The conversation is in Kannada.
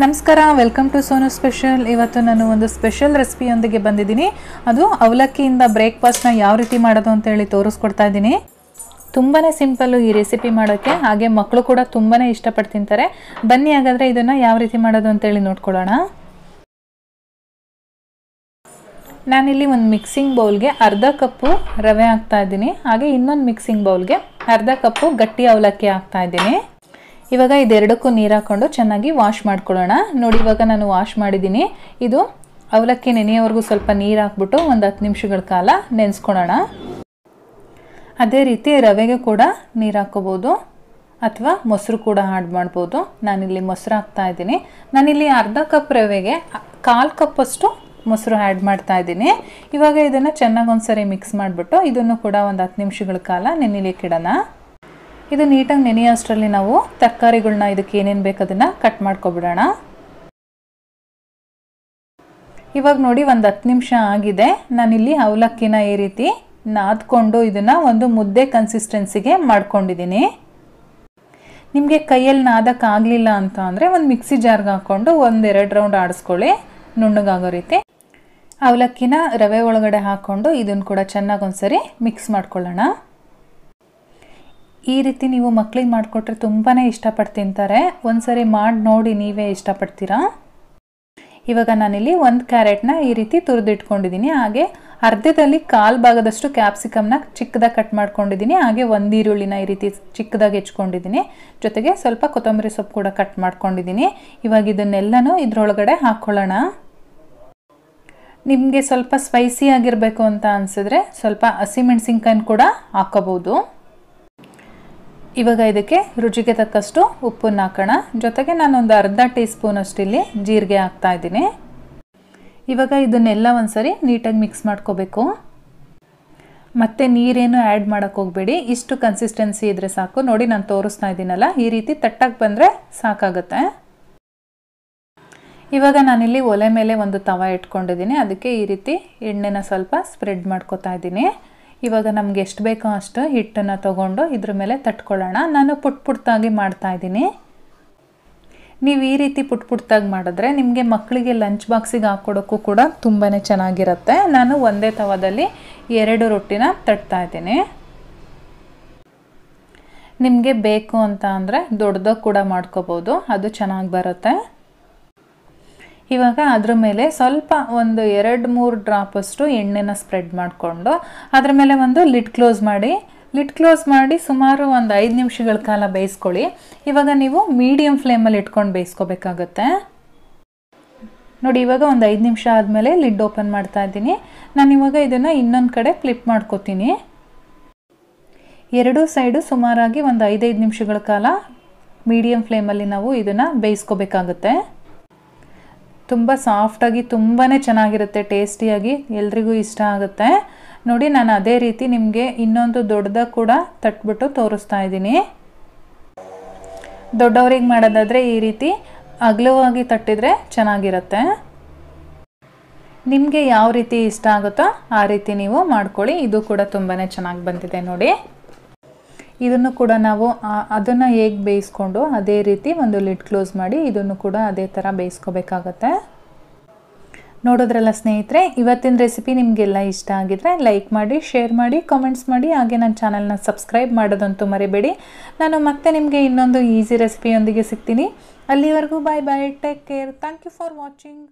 ನಮಸ್ಕಾರ, ವೆಲ್ಕಮ್ ಟು ಸೋನು ಸ್ಪೆಷಲ್. ಇವತ್ತು ನಾನು ಒಂದು ಸ್ಪೆಷಲ್ ರೆಸಿಪಿಯೊಂದಿಗೆ ಬಂದಿದ್ದೀನಿ. ಅದು ಅವಲಕ್ಕಿಯಿಂದ ಬ್ರೇಕ್ಫಾಸ್ಟ್ನ ಯಾವ ರೀತಿ ಮಾಡೋದು ಅಂತೇಳಿ ತೋರಿಸ್ಕೊಡ್ತಾ ಇದ್ದೀನಿ. ತುಂಬಾ ಸಿಂಪಲ್ಲು ಈ ರೆಸಿಪಿ ಮಾಡೋಕ್ಕೆ, ಹಾಗೆ ಮಕ್ಕಳು ಕೂಡ ತುಂಬಾ ಇಷ್ಟಪಟ್ಟು ತಿಂತಾರೆ. ಬನ್ನಿ ಹಾಗಾದರೆ ಇದನ್ನು ಯಾವ ರೀತಿ ಮಾಡೋದು ಅಂತೇಳಿ ನೋಡ್ಕೊಳ್ಳೋಣ. ನಾನಿಲ್ಲಿ ಒಂದು ಮಿಕ್ಸಿಂಗ್ ಬೌಲ್ಗೆ ಅರ್ಧ ಕಪ್ಪು ರವೆ ಹಾಕ್ತಾ ಇದ್ದೀನಿ. ಹಾಗೆ ಇನ್ನೊಂದು ಮಿಕ್ಸಿಂಗ್ ಬೌಲ್ಗೆ ಅರ್ಧ ಕಪ್ಪು ಗಟ್ಟಿ ಅವಲಕ್ಕಿ ಹಾಕ್ತಾ ಇದ್ದೀನಿ. ಇವಾಗ ಇದೆರಡಕ್ಕೂ ನೀರು ಹಾಕ್ಕೊಂಡು ಚೆನ್ನಾಗಿ ವಾಶ್ ಮಾಡ್ಕೊಳ್ಳೋಣ. ನೋಡಿ, ಇವಾಗ ನಾನು ವಾಶ್ ಮಾಡಿದ್ದೀನಿ. ಇದು ಅವಲಕ್ಕಿ ನೆನೆಯೋವರೆಗೂ ಸ್ವಲ್ಪ ನೀರು ಹಾಕ್ಬಿಟ್ಟು ಒಂದು 10 ನಿಮಿಷಗಳ ಕಾಲ ನೆನೆಸ್ಕೊಳ್ಳೋಣ. ಅದೇ ರೀತಿ ರವೆಗೆ ಕೂಡ ನೀರು ಹಾಕ್ಕೋಬೋದು ಅಥವಾ ಮೊಸರು ಕೂಡ ಆ್ಯಡ್ ಮಾಡ್ಬೋದು. ನಾನಿಲ್ಲಿ ಮೊಸರು ಹಾಕ್ತಾ ಇದ್ದೀನಿ. ನಾನಿಲ್ಲಿ ಅರ್ಧ ಕಪ್ ರವೆಗೆ 1/4 ಕಪ್ಪಷ್ಟು ಮೊಸರು ಆ್ಯಡ್ ಮಾಡ್ತಾ ಇದ್ದೀನಿ. ಇವಾಗ ಇದನ್ನು ಚೆನ್ನಾಗಿ ಒಂದ್ಸರಿ ಮಿಕ್ಸ್ ಮಾಡಿಬಿಟ್ಟು ಇದನ್ನು ಕೂಡ ಒಂದು 10 ನಿಮಿಷಗಳ ಕಾಲ ನೆನೆಯಲಿಕ್ಕೆ ಇಡೋಣ. ಇದು ನೀಟಾಗಿ ನೆನೆಯೋಷ್ಟರಲ್ಲಿ ನಾವು ತರಕಾರಿಗಳನ್ನ ಇದಕ್ಕೆ ಏನೇನು ಬೇಕು ಅದನ್ನು ಕಟ್ ಮಾಡ್ಕೊಬಿಡೋಣ. ಇವಾಗ ನೋಡಿ, ಒಂದು 10 ನಿಮಿಷ ಆಗಿದೆ. ನಾನಿಲ್ಲಿ ಅವಲಕ್ಕಿನ ಈ ರೀತಿ ನಾದ್ಕೊಂಡು ಇದನ್ನು ಒಂದು ಮುದ್ದೆ ಕನ್ಸಿಸ್ಟೆನ್ಸಿಗೆ ಮಾಡ್ಕೊಂಡಿದ್ದೀನಿ. ನಿಮಗೆ ಕೈಯಲ್ಲಿ ನಾದಕ್ಕಾಗಲಿಲ್ಲ ಅಂತ ಅಂದರೆ ಒಂದು ಮಿಕ್ಸಿ ಜಾರ್ಗೆ ಹಾಕ್ಕೊಂಡು 1-2 ರೌಂಡ್ ಆಡಿಸ್ಕೊಳ್ಳಿ, ನುಣ್ಣಗಾಗೋ ರೀತಿ. ಅವಲಕ್ಕಿನ ರವೆ ಒಳಗಡೆ ಹಾಕ್ಕೊಂಡು ಇದನ್ನು ಕೂಡ ಚೆನ್ನಾಗಿ ಒಂದ್ಸರಿ ಮಿಕ್ಸ್ ಮಾಡ್ಕೊಳ್ಳೋಣ. ಈ ರೀತಿ ನೀವು ಮಕ್ಕಳಿಗೆ ಮಾಡಿಕೊಟ್ರೆ ತುಂಬಾ ಇಷ್ಟಪಟ್ಟು ತಿಂತಾರೆ. ಒಂದ್ಸರಿ ಮಾಡಿ ನೋಡಿ, ನೀವೇ ಇಷ್ಟಪಡ್ತೀರಾ. ಇವಾಗ ನಾನಿಲ್ಲಿ 1 ಕ್ಯಾರೆಟ್ನ ಈ ರೀತಿ ತುರಿದಿಟ್ಕೊಂಡಿದ್ದೀನಿ. ಹಾಗೆ ಅರ್ಧದಲ್ಲಿ 1/4 ಭಾಗದಷ್ಟು ಕ್ಯಾಪ್ಸಿಕಮ್ನ ಚಿಕ್ಕದಾಗಿ ಕಟ್ ಮಾಡ್ಕೊಂಡಿದ್ದೀನಿ. ಹಾಗೆ 1 ಈರುಳ್ಳಿನ ಈ ರೀತಿ ಚಿಕ್ಕದಾಗಿ ಹೆಚ್ಕೊಂಡಿದ್ದೀನಿ. ಜೊತೆಗೆ ಸ್ವಲ್ಪ ಕೊತ್ತಂಬರಿ ಸೊಪ್ಪು ಕೂಡ ಕಟ್ ಮಾಡ್ಕೊಂಡಿದ್ದೀನಿ. ಇವಾಗ ಇದನ್ನೆಲ್ಲನೂ ಇದ್ರೊಳಗಡೆ ಹಾಕ್ಕೊಳ್ಳೋಣ. ನಿಮಗೆ ಸ್ವಲ್ಪ ಸ್ಪೈಸಿ ಆಗಿರಬೇಕು ಅಂತ ಅನಿಸಿದ್ರೆ ಸ್ವಲ್ಪ ಹಸಿಮೆಣಸಿನ್ಕಾಯಿನ ಕೂಡ ಹಾಕೋಬೋದು. ಇವಾಗ ಇದಕ್ಕೆ ರುಚಿಗೆ ತಕ್ಕಷ್ಟು ಉಪ್ಪನ್ನು ಹಾಕೋಣ. ಜೊತೆಗೆ ನಾನೊಂದು ಅರ್ಧ ಟೀ ಸ್ಪೂನ್ ಅಷ್ಟಿಲ್ಲಿ ಜೀರಿಗೆ ಹಾಕ್ತಾ ಇದ್ದೀನಿ. ಇವಾಗ ಇದನ್ನೆಲ್ಲ ಒಂದ್ಸರಿ ನೀಟಾಗಿ ಮಿಕ್ಸ್ ಮಾಡ್ಕೋಬೇಕು. ಮತ್ತೆ ನೀರೇನು ಆ್ಯಡ್ ಮಾಡೋಕ್ಕೆ ಹೋಗಬೇಡಿ. ಇಷ್ಟು ಕನ್ಸಿಸ್ಟೆನ್ಸಿ ಇದ್ದರೆ ಸಾಕು. ನೋಡಿ, ನಾನು ತೋರಿಸ್ತಾ ಇದ್ದೀನಲ್ಲ, ಈ ರೀತಿ ತಟ್ಟಕ್ಕೆ ಬಂದರೆ ಸಾಕಾಗುತ್ತೆ. ಇವಾಗ ನಾನಿಲ್ಲಿ ಒಲೆ ಮೇಲೆ ಒಂದು ತವ ಇಟ್ಕೊಂಡಿದ್ದೀನಿ. ಅದಕ್ಕೆ ಈ ರೀತಿ ಎಣ್ಣೆನ ಸ್ವಲ್ಪ ಸ್ಪ್ರೆಡ್ ಮಾಡ್ಕೊತಾ ಇದ್ದೀನಿ. ಇವಾಗ ನಮ್ಗೆ ಎಷ್ಟು ಬೇಕೋ ಅಷ್ಟು ಹಿಟ್ಟನ್ನು ತೊಗೊಂಡು ಇದ್ರ ಮೇಲೆ ತಟ್ಕೊಳ್ಳೋಣ. ನಾನು ಪುಟ್ಟಾಗಿ ಮಾಡ್ತಾ ಇದ್ದೀನಿ. ನೀವು ಈ ರೀತಿ ಪುಟ್ಟಾಗಿ ಮಾಡಿದ್ರೆ ನಿಮಗೆ ಮಕ್ಕಳಿಗೆ ಲಂಚ್ ಬಾಕ್ಸಿಗೆ ಹಾಕ್ಕೊಡೋಕ್ಕೂ ಕೂಡ ತುಂಬಾ ಚೆನ್ನಾಗಿರುತ್ತೆ. ನಾನು ಒಂದೇ ತವದಲ್ಲಿ 2 ರೊಟ್ಟಿನ ತಟ್ತಾ ಇದ್ದೀನಿ. ನಿಮಗೆ ಬೇಕು ಅಂತ ಅಂದರೆ ದೊಡ್ಡದಾಗಿ ಕೂಡ ಮಾಡ್ಕೋಬೋದು, ಅದು ಚೆನ್ನಾಗಿ ಬರುತ್ತೆ. ಇವಾಗ ಅದ್ರ ಮೇಲೆ ಸ್ವಲ್ಪ ಒಂದು 2-3 ಡ್ರಾಪಷ್ಟು ಎಣ್ಣೆನ ಸ್ಪ್ರೆಡ್ ಮಾಡಿಕೊಂಡು ಅದ್ರ ಮೇಲೆ ಒಂದು ಲಿಡ್ ಕ್ಲೋಸ್ ಮಾಡಿ ಸುಮಾರು ಒಂದು 5 ನಿಮಿಷಗಳ ಕಾಲ ಬೇಯಿಸ್ಕೊಳ್ಳಿ. ಇವಾಗ ನೀವು ಮೀಡಿಯಮ್ ಫ್ಲೇಮಲ್ಲಿ ಇಟ್ಕೊಂಡು ಬೇಯಿಸ್ಕೋಬೇಕಾಗತ್ತೆ. ನೋಡಿ, ಇವಾಗ ಒಂದು 5 ನಿಮಿಷ ಆದಮೇಲೆ ಲಿಡ್ ಓಪನ್ ಮಾಡ್ತಾ ಇದ್ದೀನಿ. ನಾನಿವಾಗ ಇದನ್ನು ಇನ್ನೊಂದು ಕಡೆ ಫ್ಲಿಪ್ ಮಾಡ್ಕೋತೀನಿ. 2 ಸೈಡು ಸುಮಾರಾಗಿ ಒಂದು 5 ನಿಮಿಷಗಳ ಕಾಲ ಮೀಡಿಯಮ್ ಫ್ಲೇಮಲ್ಲಿ ನಾವು ಇದನ್ನು ಬೇಯಿಸ್ಕೋಬೇಕಾಗತ್ತೆ. ತುಂಬ ಸಾಫ್ಟಾಗಿ ತುಂಬಾ ಚೆನ್ನಾಗಿರುತ್ತೆ, ಟೇಸ್ಟಿಯಾಗಿ ಎಲ್ರಿಗೂ ಇಷ್ಟ ಆಗುತ್ತೆ. ನೋಡಿ, ನಾನು ಅದೇ ರೀತಿ ನಿಮಗೆ ಇನ್ನೊಂದು ದೊಡ್ಡದಾಗಿ ಕೂಡ ತಟ್ಬಿಟ್ಟು ತೋರಿಸ್ತಾ ಇದ್ದೀನಿ. ದೊಡ್ಡವ್ರಿಗೆ ಮಾಡೋದಾದರೆ ಈ ರೀತಿ ಅಗಲವಾಗಿ ತಟ್ಟಿದರೆ ಚೆನ್ನಾಗಿರುತ್ತೆ. ನಿಮಗೆ ಯಾವ ರೀತಿ ಇಷ್ಟ ಆಗುತ್ತೋ ಆ ರೀತಿ ನೀವು ಮಾಡ್ಕೊಳ್ಳಿ. ಇದು ಕೂಡ ತುಂಬಾ ಚೆನ್ನಾಗಿ ಬಂದಿದೆ ನೋಡಿ. ಇದನ್ನು ಕೂಡ ನಾವು ಅದನ್ನು ಹೇಗೆ ಬೇಯಿಸ್ಕೊಂಡು ಅದೇ ರೀತಿ ಒಂದು ಲಿಡ್ ಕ್ಲೋಸ್ ಮಾಡಿ ಇದನ್ನು ಕೂಡ ಅದೇ ಥರ ಬೇಯಿಸ್ಕೋಬೇಕಾಗತ್ತೆ. ನೋಡೋದ್ರಲ್ಲ ಸ್ನೇಹಿತರೆ, ಇವತ್ತಿನ ರೆಸಿಪಿ ನಿಮಗೆಲ್ಲ ಇಷ್ಟ ಆಗಿದ್ರೆ ಲೈಕ್ ಮಾಡಿ, ಶೇರ್ ಮಾಡಿ, ಕಾಮೆಂಟ್ಸ್ ಮಾಡಿ. ಹಾಗೆ ನನ್ನ ಚಾನಲ್ನ ಸಬ್ಸ್ಕ್ರೈಬ್ ಮಾಡೋದಂತೂ ಮರಿಬೇಡಿ. ನಾನು ಮತ್ತೆ ನಿಮಗೆ ಇನ್ನೊಂದು ಈಸಿ ರೆಸಿಪಿಯೊಂದಿಗೆ ಸಿಗ್ತೀನಿ. ಅಲ್ಲಿವರೆಗೂ bye bye, take care, thank you for watching.